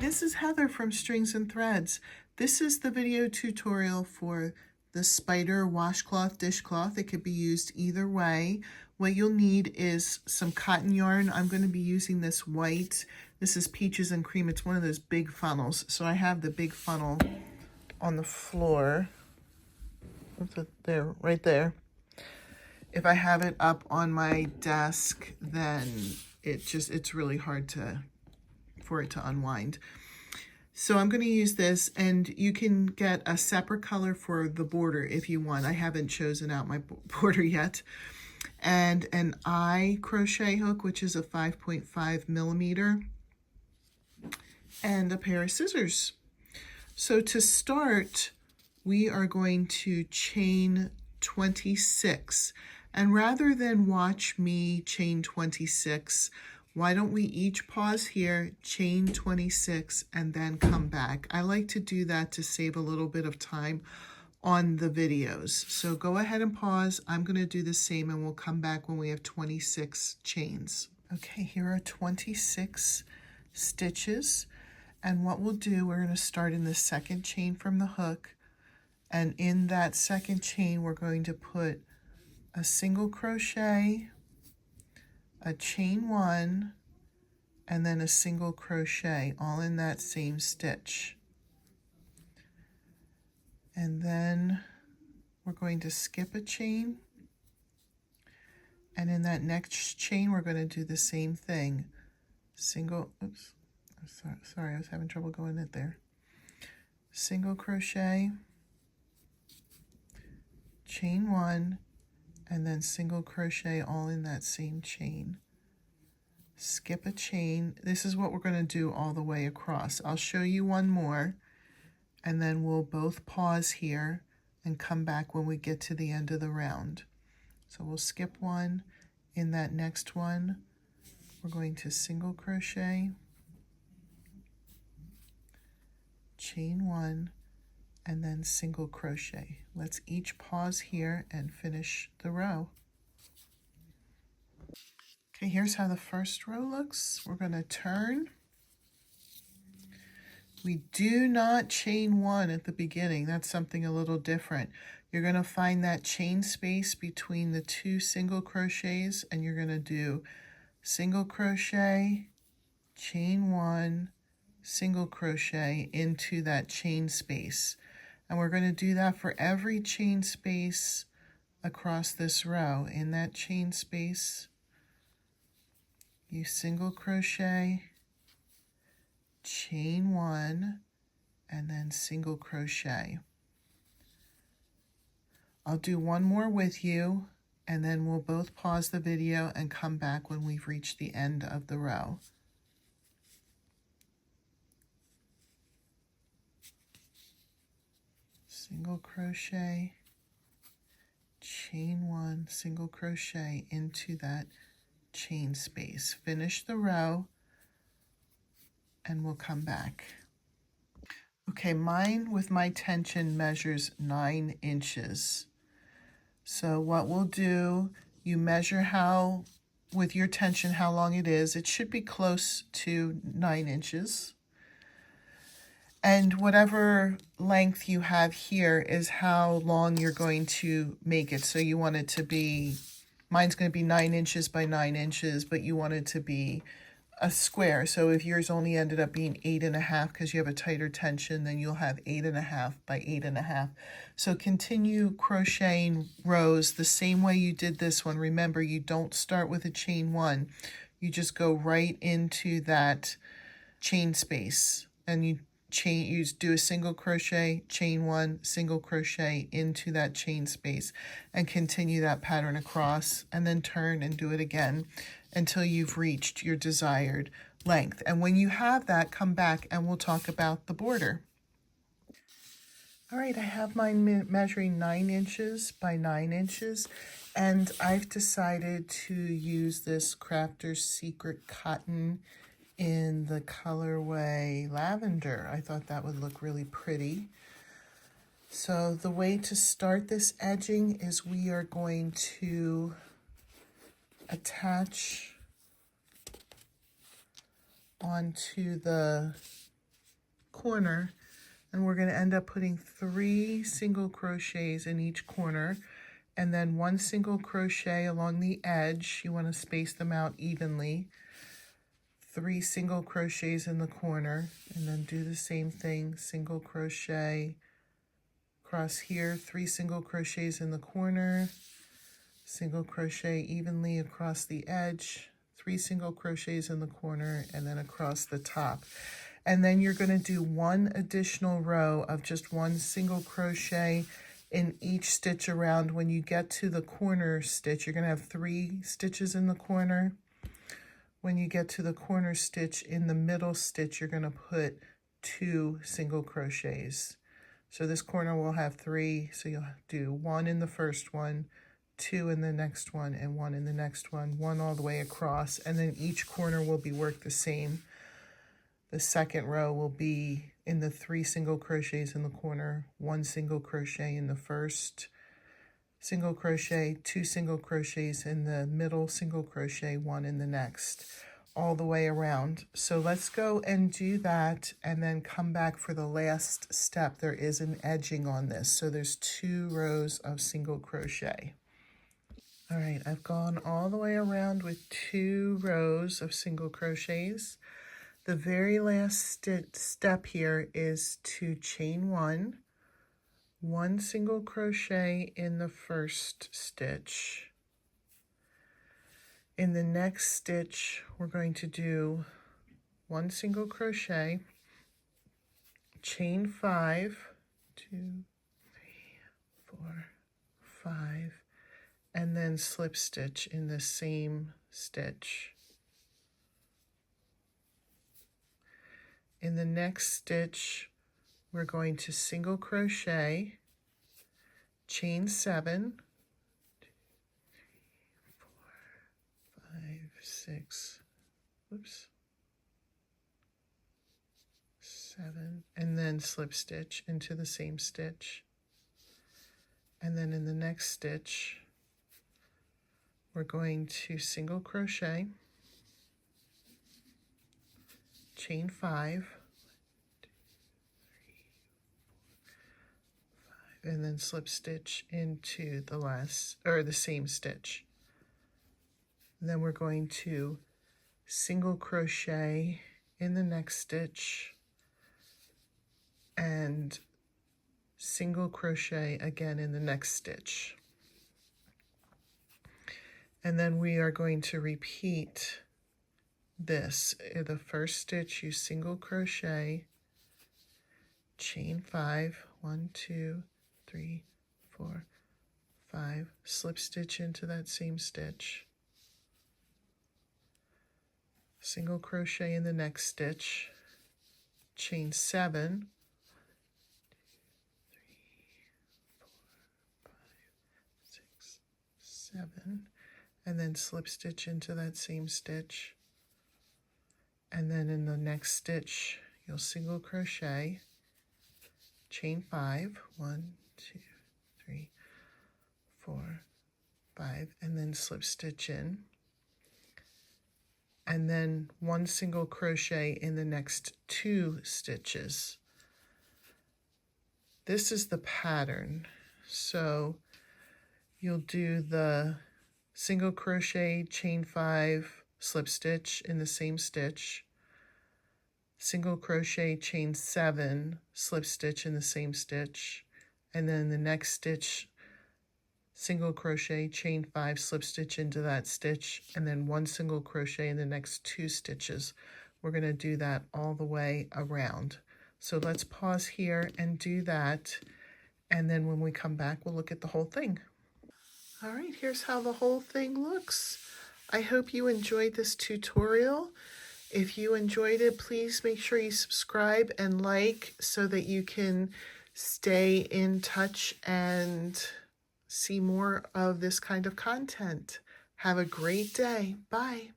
this is Heather from Strings and Threads. This is the video tutorial for the Spider Washcloth Dishcloth. It could be used either way. What you'll need is some cotton yarn. I'm going to be using this white. This is Peaches and Cream. It's one of those big funnels. So I have the big funnel on the floor. There, right there. If I have it up on my desk, then it's really hard for it to unwind. So I'm going to use this, and you can get a separate color for the border if you want. I haven't chosen out my border yet. And an eye crochet hook, which is a 5.5 millimeter, and a pair of scissors. So to start, we are going to chain 26. And rather than watch me chain 26, why don't we each pause here, chain 26, and then come back? I like to do that to save a little bit of time on the videos. So go ahead and pause. I'm going to do the same, and we'll come back when we have 26 chains. Okay, here are 26 stitches. And what we'll do, we're going to start in the second chain from the hook. And in that second chain, we're going to put a single crochet, a chain one, and then a single crochet, all in that same stitch. And then we're going to skip a chain, and in that next chain we're going to do the same thing. Single, oops, sorry, I was having trouble going in there. Single crochet, chain one, and then single crochet, all in that same chain. Skip a chain. This is what we're going to do all the way across. I'll show you one more, and then we'll both pause here and come back when we get to the end of the round. So we'll skip one. In that next one, we're going to single crochet, chain one, and then single crochet. Let's each pause here and finish the row. Okay, here's how the first row looks. We're going to turn. We do not chain one at the beginning. That's something a little different. You're going to find that chain space between the two single crochets, and you're going to do single crochet, chain one, single crochet into that chain space. And we're going to do that for every chain space across this row. In that chain space, you single crochet, chain one, and then single crochet. I'll do one more with you, and then we'll both pause the video and come back when we've reached the end of the row. Single crochet, chain one, single crochet into that chain space. Finish the row, and we'll come back. Okay, mine with my tension measures 9 inches. So what we'll do, you measure with your tension how long it is. It should be close to 9 inches. And whatever length you have here is how long you're going to make it. So you want it to be, mine's going to be 9 inches by 9 inches, but you want it to be a square. So if yours only ended up being 8.5 because you have a tighter tension, then you'll have 8.5 by 8.5. So continue crocheting rows the same way you did this one. Remember, you don't start with a chain one. You just go right into that chain space, and you do a single crochet, chain one, single crochet into that chain space, and continue that pattern across, and then turn and do it again until you've reached your desired length. And when you have that, come back and we'll talk about the border. All right, I have mine measuring 9 inches by 9 inches, and I've decided to use this Crafter's Secret Cotton in the colorway Lavender. I thought that would look really pretty. So the way to start this edging is we are going to attach onto the corner, and we're going to end up putting 3 single crochets in each corner, and then 1 single crochet along the edge. You want to space them out evenly. 3 single crochets in the corner, and then do the same thing, single crochet across here, 3 single crochets in the corner, single crochet evenly across the edge, 3 single crochets in the corner, and then across the top. And then you're going to do 1 additional row of just 1 single crochet in each stitch around. When you get to the corner stitch, you're going to have 3 stitches in the corner. When you get to the corner stitch, in the middle stitch, you're going to put 2 single crochets. So this corner will have 3, so you'll do 1 in the first one, 2 in the next one, and 1 in the next one, 1 all the way across, and then each corner will be worked the same. The second row will be in the 3 single crochets in the corner, 1 single crochet in the first, single crochet, 2 single crochets in the middle, single crochet, 1 in the next, all the way around. So let's go and do that and then come back for the last step. There is an edging on this, so there's 2 rows of single crochet. All right, I've gone all the way around with 2 rows of single crochets. The very last step here is to chain 1 single crochet in the first stitch. In the next stitch, we're going to do 1 single crochet, chain 5, 2, 3, 4, 5, and then slip stitch in the same stitch. In the next stitch, we're going to single crochet, chain 7, 2, 3, 4, 5, 6, 7, and then slip stitch into the same stitch. And then in the next stitch, we're going to single crochet, chain 5, and then slip stitch into the last, or the same stitch. And then we're going to single crochet in the next stitch and single crochet again in the next stitch. And then we are going to repeat this. In the first stitch, you single crochet, chain 5, 1, 2, 3, 4, 5, slip stitch into that same stitch, single crochet in the next stitch, chain 7, 2, 3, 4, 5, 6, 7, and then slip stitch into that same stitch. And then in the next stitch, you'll single crochet, chain 5, 1, 2, 3, 4, 5, and then slip stitch in. And then 1 single crochet in the next 2 stitches. This is the pattern. So you'll do the single crochet, chain 5, slip stitch in the same stitch, single crochet, chain 7, slip stitch in the same stitch, and then the next stitch, single crochet, chain 5, slip stitch into that stitch, and then 1 single crochet in the next 2 stitches. We're going to do that all the way around. So let's pause here and do that, and then when we come back, we'll look at the whole thing. All right, here's how the whole thing looks. I hope you enjoyed this tutorial. If you enjoyed it, please make sure you subscribe and like so that you can stay in touch and see more of this kind of content. Have a great day. Bye.